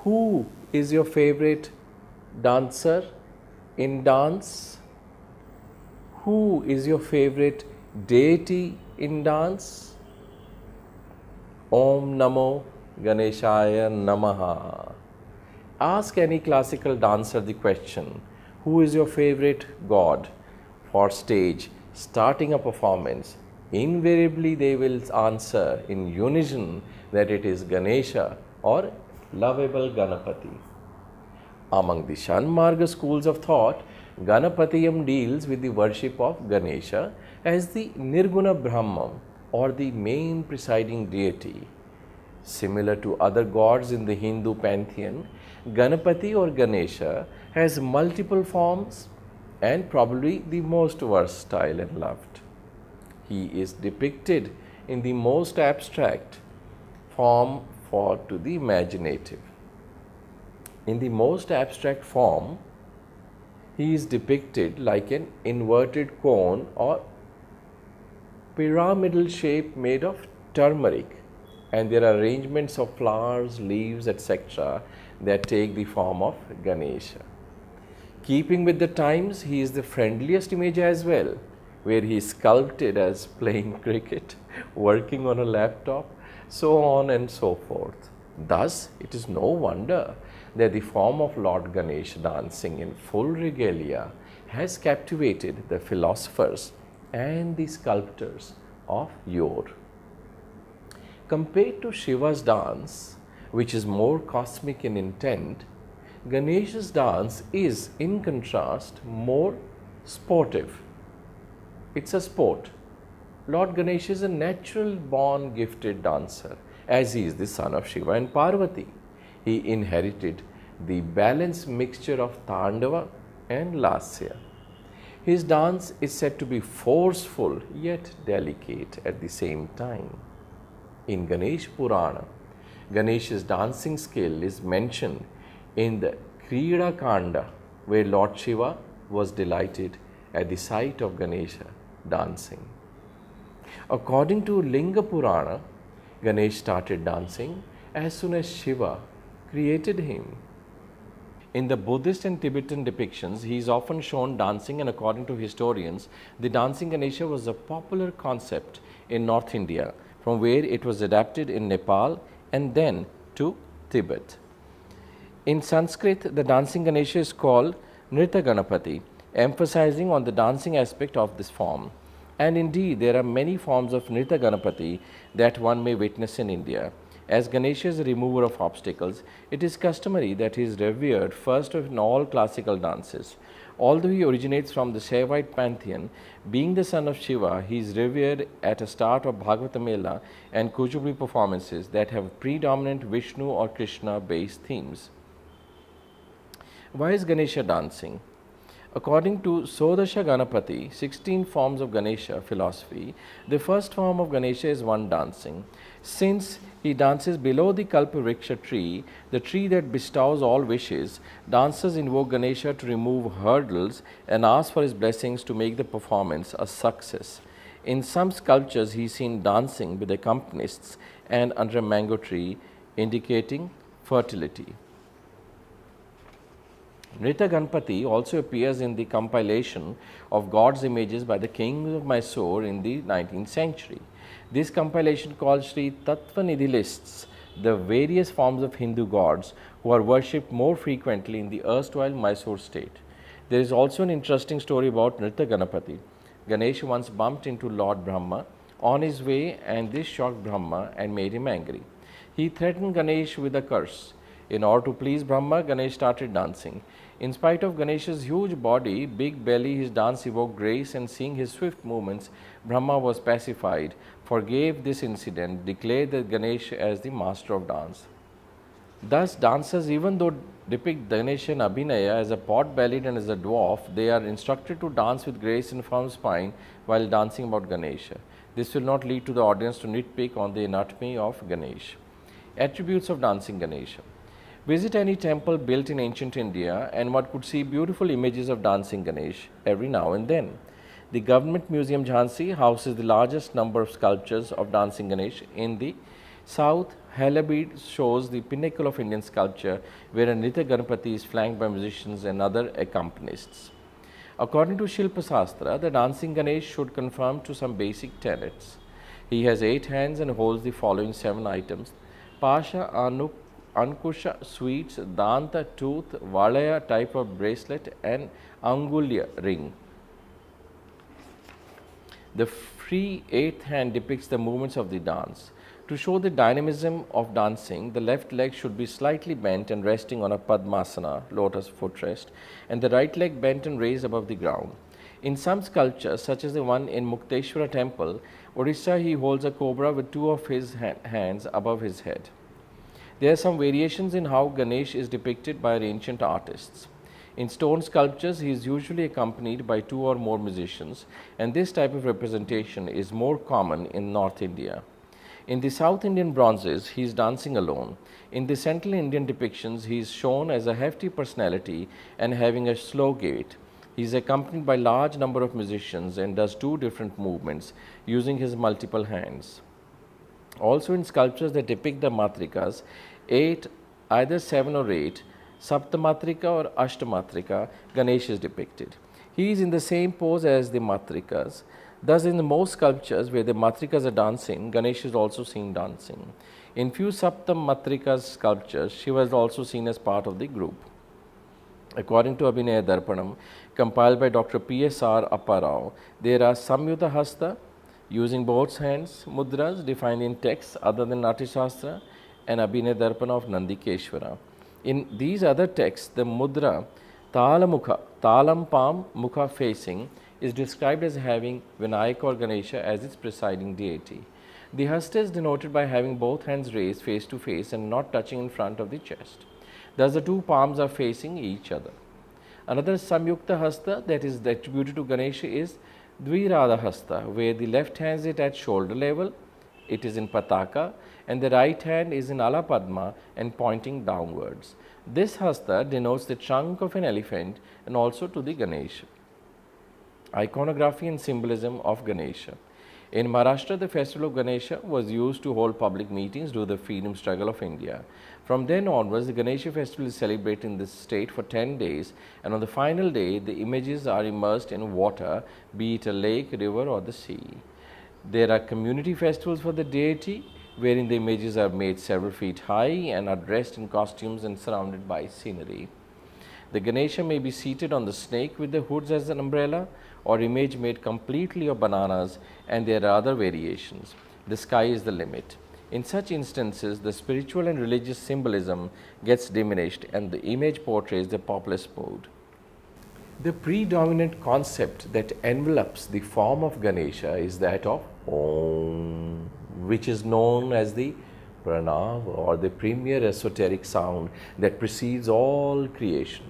Who is your favorite dancer in dance? Who is your favorite deity in dance? Om Namo Ganeshaya Namaha. Ask any classical dancer the question, who is your favorite god for stage, starting a performance? Invariably they will answer in unison that it is Ganesha or lovable Ganapati. Among the Shanmarga schools of thought, Ganapatiyam deals with the worship of Ganesha as the Nirguna Brahman or the main presiding deity. Similar to other gods in the Hindu pantheon, Ganapati or Ganesha has multiple forms and probably the most versatile and loved. He is depicted in the most abstract form to the imaginative. In the most abstract form, he is depicted like an inverted cone or pyramidal shape made of turmeric, and there are arrangements of flowers, leaves, etc. that take the form of Ganesha. Keeping with the times, he is the friendliest image as well, where he is sculpted as playing cricket, working on a laptop, so on and so forth. Thus, it is no wonder that the form of Lord Ganesh dancing in full regalia has captivated the philosophers and the sculptors of yore. Compared to Shiva's dance, which is more cosmic in intent, Ganesha's dance is, in contrast, more sportive. It's a sport. Lord Ganesha is a natural born gifted dancer, as he is the son of Shiva and Parvati. He inherited the balanced mixture of Tandava and Lasya. His dance is said to be forceful yet delicate at the same time. In Ganesh Purana, Ganesha's dancing skill is mentioned in the Krida Kanda, where Lord Shiva was delighted at the sight of Ganesha dancing. According to Linga Purana, Ganesh started dancing as soon as Shiva created him. In the Buddhist and Tibetan depictions, he is often shown dancing, and according to historians, the dancing Ganesha was a popular concept in North India, from where it was adapted in Nepal and then to Tibet. In Sanskrit, the dancing Ganesha is called Nrita Ganapati, emphasizing on the dancing aspect of this form. And indeed, there are many forms of Nrita Ganapati that one may witness in India. As Ganesha is a remover of obstacles, it is customary that he is revered first in all classical dances. Although he originates from the Shaivite pantheon, being the son of Shiva, he is revered at a start of Bhagavata Mela and Kuchipudi performances that have predominant Vishnu or Krishna based themes. Why is Ganesha dancing? According to Sodasha Ganapati, 16 forms of Ganesha philosophy, the first form of Ganesha is one dancing. Since he dances below the Kalpavriksha tree, the tree that bestows all wishes, dancers invoke Ganesha to remove hurdles and ask for his blessings to make the performance a success. In some sculptures, he is seen dancing with accompanists and under a mango tree, indicating fertility. Nrita Ganpati also appears in the compilation of gods' images by the kings of Mysore in the 19th century. This compilation called Sri Tattvanidhi lists the various forms of Hindu gods who are worshipped more frequently in the erstwhile Mysore state. There is also an interesting story about Nrita Ganapati. Ganesha once bumped into Lord Brahma on his way, and this shocked Brahma and made him angry. He threatened Ganesha with a curse. In order to please Brahma, Ganesh started dancing. In spite of Ganesha's huge body, big belly, his dance evoked grace, and seeing his swift movements, Brahma was pacified, forgave this incident, declared that Ganesha as the master of dance. Thus, dancers, even though depict Ganesha in Abhinaya as a pot-bellied and as a dwarf, they are instructed to dance with grace and firm spine while dancing about Ganesha. This will not lead to the audience to nitpick on the anatomy of Ganesha. Attributes of dancing Ganesha. Visit any temple built in ancient India and one could see beautiful images of dancing Ganesh every now and then. The Government Museum Jhansi houses the largest number of sculptures of dancing Ganesh in the South, Halabeed shows the pinnacle of Indian sculpture, where a Nritya Ganapati is flanked by musicians and other accompanists. According to Shilpa Sastra, the dancing Ganesh should conform to some basic tenets. He has 8 hands and holds the following 7 items: Pasha, Ankusha, sweets, Danta, tooth, Valaya type of bracelet, and Angulya ring. The free 8th hand depicts the movements of the dance. To show the dynamism of dancing, the left leg should be slightly bent and resting on a Padmasana, lotus footrest, and the right leg bent and raised above the ground. In some sculptures, such as the one in Mukteshwara temple, Odisha, he holds a cobra with 2 of his hands above his head. There are some variations in how Ganesh is depicted by ancient artists. In stone sculptures, he is usually accompanied by 2 or more musicians, and this type of representation is more common in North India. In the South Indian bronzes, he is dancing alone. In the Central Indian depictions, he is shown as a hefty personality and having a slow gait. He is accompanied by a large number of musicians and does 2 different movements using his multiple hands. Also in sculptures that depict the matrikas, 8, either 7 or 8, Saptamatrika or Ashtamatrika, Ganesh is depicted. He is in the same pose as the matrikas. Thus, in the most sculptures where the matrikas are dancing, Ganesh is also seen dancing. In few Saptam matrikas sculptures, Shiva is also seen as part of the group. According to Abhinaya Darpanam, compiled by Dr. P.S.R. Apparao, there are Samyuta Hasta, using both hands, mudras defined in texts other than Natyashastra, and Abhinaya Darpana of Nandikeshwara. In these other texts, the mudra Talamukha, Talam palm, Mukha facing, is described as having Vinayaka or Ganesha as its presiding deity. The hasta is denoted by having both hands raised face to face and not touching in front of the chest. Thus, the 2 palms are facing each other. Another Samyukta hasta that is attributed to Ganesha is Dvirada hasta, where the left hand is at shoulder level, it is in Pataka, and the right hand is in Alapadma and pointing downwards. This hasta denotes the trunk of an elephant and also to the Ganesha. Iconography and symbolism of Ganesha. In Maharashtra, the festival of Ganesha was used to hold public meetings during the freedom struggle of India. From then onwards, the Ganesha festival is celebrated in this state for 10 days, and on the final day, the images are immersed in water, be it a lake, river, or the sea. There are community festivals for the deity, wherein the images are made several feet high and are dressed in costumes and surrounded by scenery. The Ganesha may be seated on the snake with the hoods as an umbrella, or image made completely of bananas, and there are other variations. The sky is the limit. In such instances, the spiritual and religious symbolism gets diminished and the image portrays the populist mood. The predominant concept that envelops the form of Ganesha is that of Om, which is known as the Pranav or the premier esoteric sound that precedes all creation.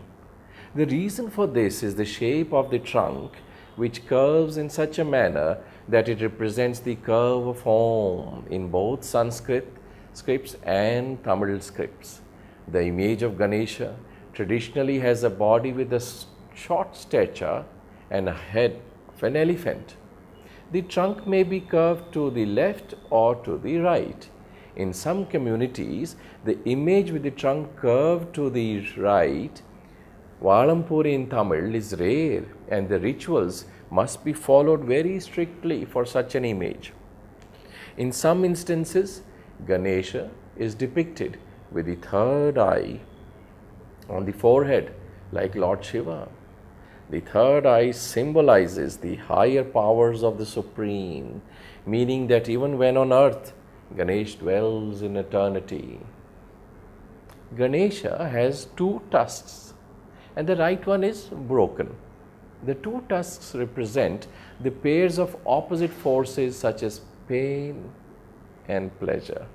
The reason for this is the shape of the trunk, which curves in such a manner that it represents the curve of Om in both Sanskrit scripts and Tamil scripts. The image of Ganesha traditionally has a body with a short stature and a head of an elephant. The trunk may be curved to the left or to the right. In some communities, the image with the trunk curved to the right, Valampuri in Tamil, is rare, and the rituals must be followed very strictly for such an image. In some instances, Ganesha is depicted with the third eye on the forehead like Lord Shiva. The third eye symbolizes the higher powers of the Supreme, meaning that even when on earth, Ganesh dwells in eternity. Ganesha has 2 tusks, and the right one is broken. The 2 tusks represent the pairs of opposite forces such as pain and pleasure.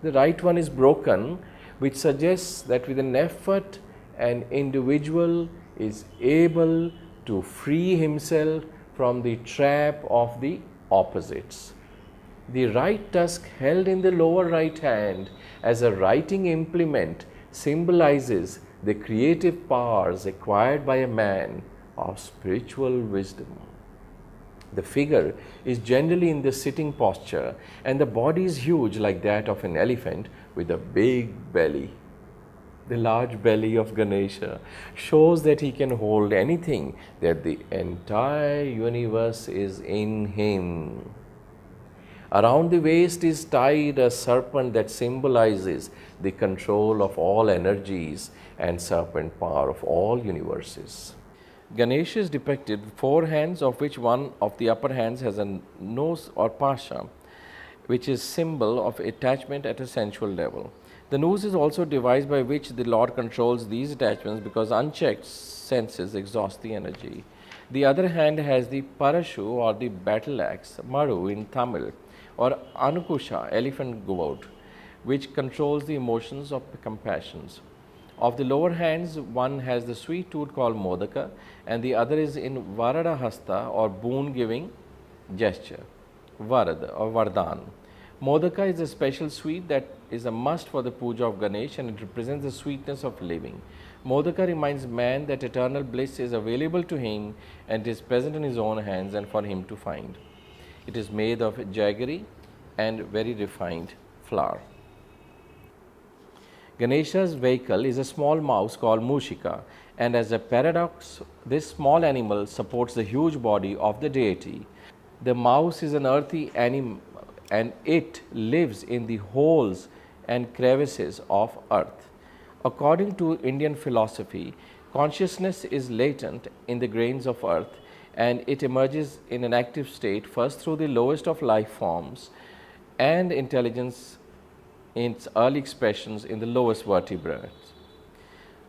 The right one is broken, which suggests that with an effort, an individual is able to free himself from the trap of the opposites. The right tusk held in the lower right hand as a writing implement symbolizes the creative powers acquired by a man of spiritual wisdom. The figure is generally in the sitting posture and the body is huge like that of an elephant with a big belly. The large belly of Ganesha shows that he can hold anything, that the entire universe is in him. Around the waist is tied a serpent that symbolizes the control of all energies and serpent power of all universes. Ganesha is depicted with 4 hands, of which one of the upper hands has a nose or pasha, which is symbol of attachment at a sensual level. The noose is also a device by which the Lord controls these attachments, because unchecked senses exhaust the energy. The other hand has the parashu or the battle axe, maru in Tamil, or anukusha, elephant goat, which controls the emotions of compassions. Of the lower hands, one has the sweet tooth called modaka, and the other is in varada hasta or boon giving gesture, varad or vardhan. Modaka is a special sweet that is a must for the puja of Ganesh, and it represents the sweetness of living. Modaka reminds man that eternal bliss is available to him and is present in his own hands and for him to find. It is made of jaggery and very refined flour. Ganesha's vehicle is a small mouse called Mushika, and as a paradox, this small animal supports the huge body of the deity. The mouse is an earthy animal and it lives in the holes and crevices of earth. According to Indian philosophy, consciousness is latent in the grains of earth, and it emerges in an active state first through the lowest of life forms and intelligence in its early expressions in the lowest vertebrates.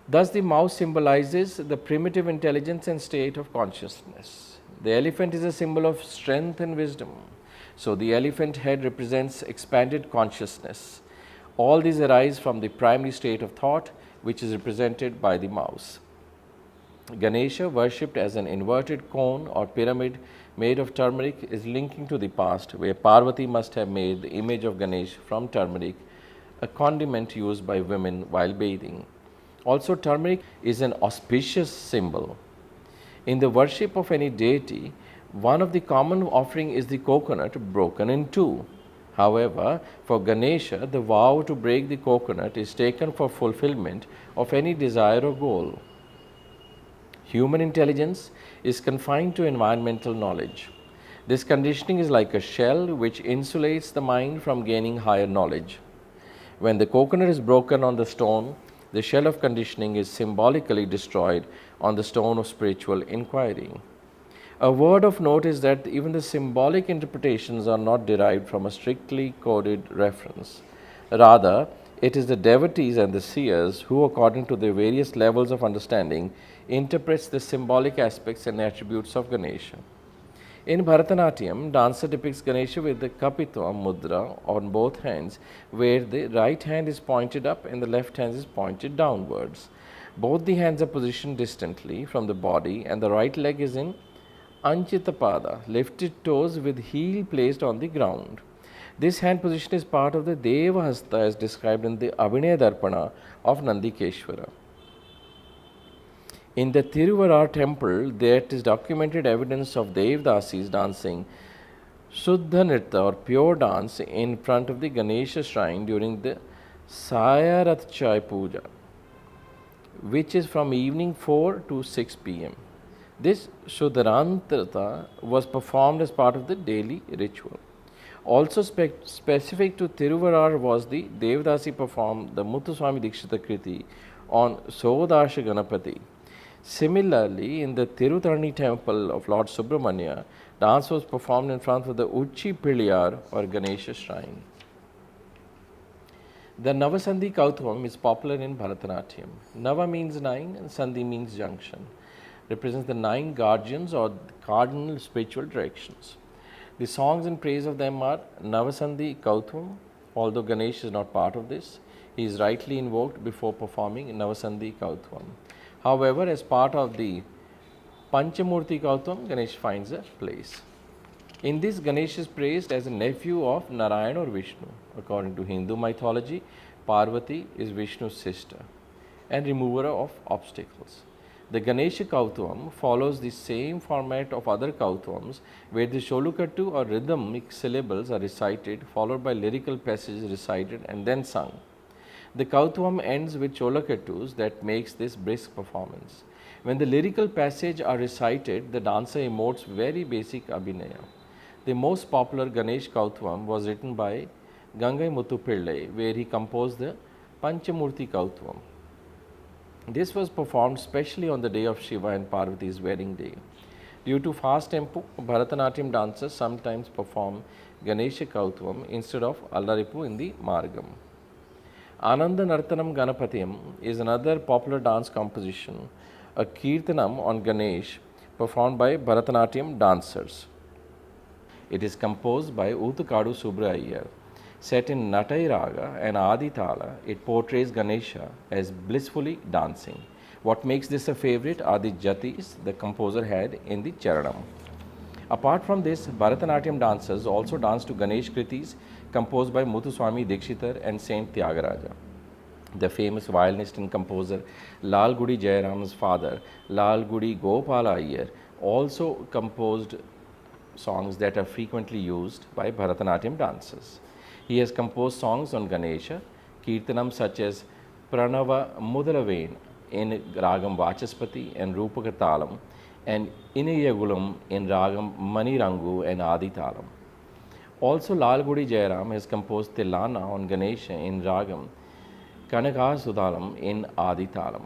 Thus, the mouse symbolizes the primitive intelligence and state of consciousness. The elephant is a symbol of strength and wisdom. So, the elephant head represents expanded consciousness. All these arise from the primary state of thought, which is represented by the mouse. Ganesha, worshipped as an inverted cone or pyramid made of turmeric, is linking to the past, where Parvati must have made the image of Ganesh from turmeric, a condiment used by women while bathing. Also, turmeric is an auspicious symbol. In the worship of any deity, one of the common offering is the coconut broken in two. However, for Ganesha, the vow to break the coconut is taken for fulfillment of any desire or goal. Human intelligence is confined to environmental knowledge. This conditioning is like a shell which insulates the mind from gaining higher knowledge. When the coconut is broken on the stone, the shell of conditioning is symbolically destroyed on the stone of spiritual inquiry. A word of note is that even the symbolic interpretations are not derived from a strictly coded reference. Rather, it is the devotees and the seers who, according to their various levels of understanding, interprets the symbolic aspects and attributes of Ganesha. In Bharatanatyam, dancer depicts Ganesha with the Kapitva mudra on both hands, where the right hand is pointed up and the left hand is pointed downwards. Both the hands are positioned distantly from the body, and the right leg is in Anchitapada, lifted toes with heel placed on the ground. This hand position is part of the Devahasta as described in the Abhinaya Darpana of Nandikeshwara. In the Tiruvarar temple, there is documented evidence of Devdasis dancing Shuddha Nritta or pure dance in front of the Ganesha shrine during the Sayarathchai Puja, which is from evening 4 to 6 p.m. This Shuddharantrata was performed as part of the daily ritual. Also specific to Tiruvarar was the Devdasi performed the Muthuswami Dikshita Kriti on Sodarsha Ganapati. Similarly, in the Tirutharani temple of Lord Subramanya, dance was performed in front of the Uchi Pilliyar or Ganesha shrine. The Navasandhi Kautvam is popular in Bharatanatyam. Nava means 9 and Sandhi means junction. Represents the 9 guardians or cardinal spiritual directions. The songs in praise of them are Navasandhi Kautvam, although Ganesh is not part of this. He is rightly invoked before performing Navasandhi Kautvam. However, as part of the Panchamurti Kautvam, Ganesh finds a place. In this, Ganesh is praised as a nephew of Narayana or Vishnu. According to Hindu mythology, Parvati is Vishnu's sister and remover of obstacles. The Ganesha Kautvam follows the same format of other Kautvams, where the Sholukattu or rhythmic syllables are recited, followed by lyrical passages recited and then sung. The Kautvam ends with Cholakattus that makes this brisk performance. When the lyrical passage are recited, the dancer emotes very basic abhinaya. The most popular Ganesh Kautvam was written by Gangai Muthu Pillai, where he composed the Panchamurti Kautvam. This was performed specially on the day of Shiva and Parvati's wedding day. Due to fast tempo, Bharatanatyam dancers sometimes perform Ganesha Kautvam instead of Allaripu in the Margam. Ananda Nartanam Ganapatiyam is another popular dance composition, a Kirtanam on Ganesh performed by Bharatanatyam dancers. It is composed by Utukadu Subra Iyer. Set in Natai Raga and Adi Tala, it portrays Ganesha as blissfully dancing. What makes this a favorite are the jatis the composer had in the Charanam. Apart from this, Bharatanatyam dancers also dance to Ganesh Kritis composed by Muthuswami Dikshitar and Saint Tyagaraja. The famous violinist and composer Lal Gudi Jayaram's father, Lal Gudi Gopala Iyer, also composed songs that are frequently used by Bharatanatyam dancers. He has composed songs on Ganesha, Kirtanam such as Pranava Mudalaven in Ragam Vachaspati and Rupaka Talam, and Inayagulam in Ragam Manirangu and Adi Talam. Also, Lal Gudi Jayaram has composed Tilana on Ganesha in Ragam Kanakasudalam in Adi Talam.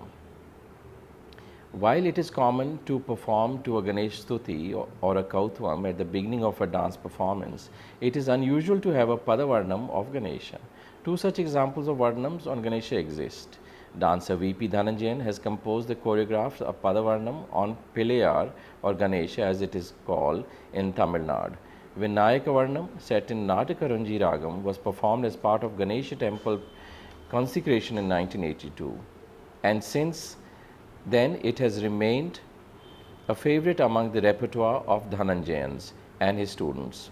While it is common to perform to a Ganesh Stuti or a Kautvam at the beginning of a dance performance, it is unusual to have a Padavarnam of Ganesha. Two such examples of Varnams on Ganesha exist. Dancer V.P. Dhananjayan has composed the choreographed a Padavarnam on Pilayar or Ganesha as it is called in Tamil Nadu. Vinayaka Varnam, set in Natakaranji Ragam, was performed as part of Ganesha temple consecration in 1982, and since then it has remained a favorite among the repertoire of Dhananjayans and his students.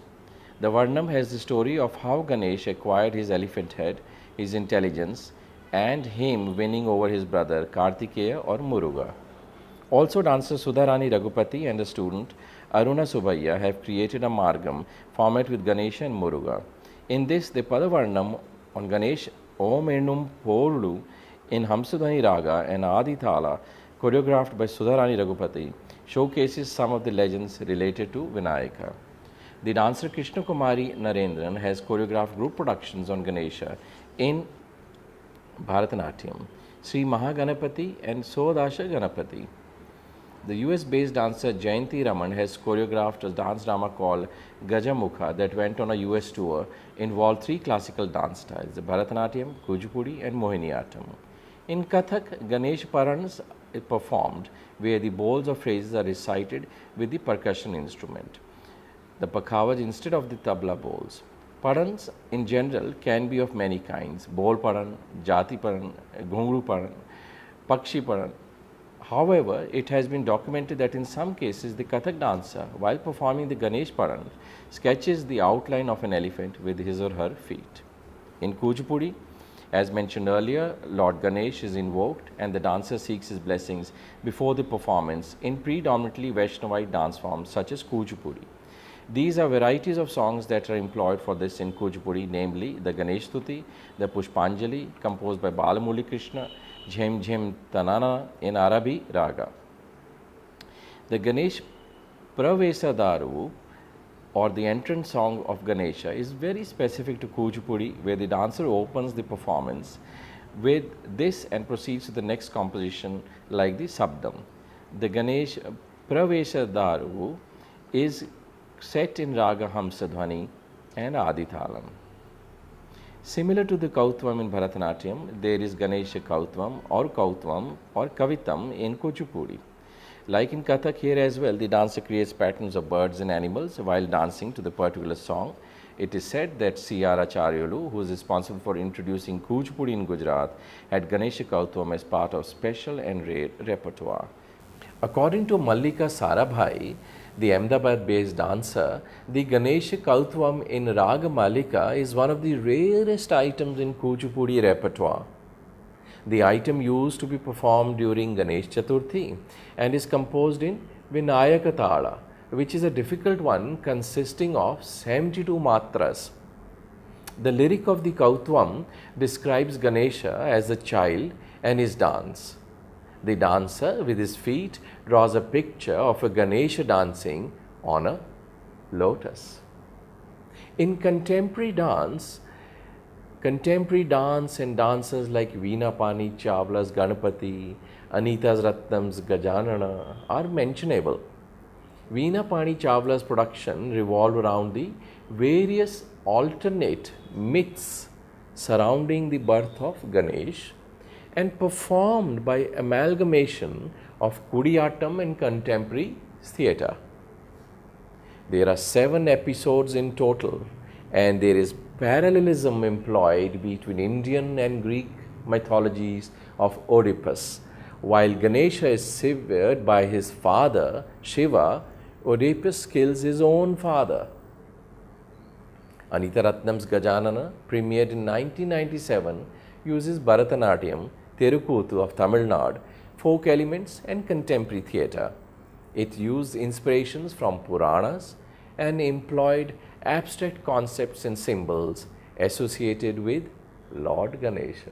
The Varnam has the story of how Ganesh acquired his elephant head, his intelligence, and him winning over his brother Kartikeya or Muruga. Also, dancer Sudharani Raghupati and the student Aruna Subhaya have created a Margam format with Ganesha and Muruga. In this, the Padavarnam on Ganesh Om Ennum Porulu in Hamsadhani Raga and Adi Thala, choreographed by Sudharani Raghupati, showcases some of the legends related to Vinayaka. The dancer Krishna Kumari Narendran has choreographed group productions on Ganesha in Bharatanatyam, Sri Mahaganapati and Sodasha Ganapati. The US-based dancer Jayanti Raman has choreographed a dance drama called Gajamukha that went on a US tour, involved three classical dance styles, the Bharatanatyam, Kuchipudi and Mohiniyattam. In Kathak, Ganesh Parans is performed where the bowls or phrases are recited with the percussion instrument, the pakhavaj instead of the tabla bowls. Parans in general can be of many kinds: bowl paran, jati paran, ghungru paran, pakshi paran. However, it has been documented that in some cases the Kathak dancer, while performing the Ganesh paran, sketches the outline of an elephant with his or her feet. In Kuchipudi, as mentioned earlier, Lord Ganesh is invoked and the dancer seeks his blessings before the performance in predominantly Vaishnavite dance forms such as Kuchipudi. These are varieties of songs that are employed for this in Kuchipudi, namely the Ganesh Stuti, the Pushpanjali composed by Balamuli Krishna, Jhem Jhem Tanana in Arabi Raga. The Ganesh Pravesadaru or the entrance song of Ganesha is very specific to Kuchipudi, where the dancer opens the performance with this and proceeds to the next composition like the Sabdam. The Ganesh Pravesadaru is set in Raga Hamsadhwani and Adithalam. Similar to the Kautvam in Bharatanatyam, there is Ganesha Kautvam or Kavitam in Kuchipudi. Like in Kathak, here as well, the dancer creates patterns of birds and animals while dancing to the particular song. It is said that C.R. Acharyulu, who is responsible for introducing Kuchipudi in Gujarat, had Ganesha Kautvam as part of special and rare repertoire. According to Mallika Sarabhai, the Ahmedabad-based dancer, the Ganesha Kautvam in Raga Mallika is one of the rarest items in Kuchipudi repertoire. the item used to be performed during Ganesh Chaturthi and is composed in Vinayaka Tala, which is a difficult one consisting of 72 matras. The lyric of the Kautvam describes Ganesha as a child and his dance. The dancer with his feet draws a picture of a Ganesha dancing on a lotus. In contemporary dance and dancers like Veena Pani Chawla's Ganapati, Anita Ratnam's Gajanana are mentionable. Veena Pani Chawla's production revolved around the various alternate myths surrounding the birth of Ganesh and performed by amalgamation of Kudiyattam and contemporary theatre. There are 7 episodes in total, and there is parallelism employed between Indian and Greek mythologies of Oedipus. While Ganesha is severed by his father Shiva, Oedipus kills his own father. Anita Ratnam's Gajanana, premiered in 1997, uses Bharatanatyam, Terukuthu of Tamil Nadu, folk elements and contemporary theatre. It used inspirations from Puranas and employed abstract concepts and symbols associated with Lord Ganesha.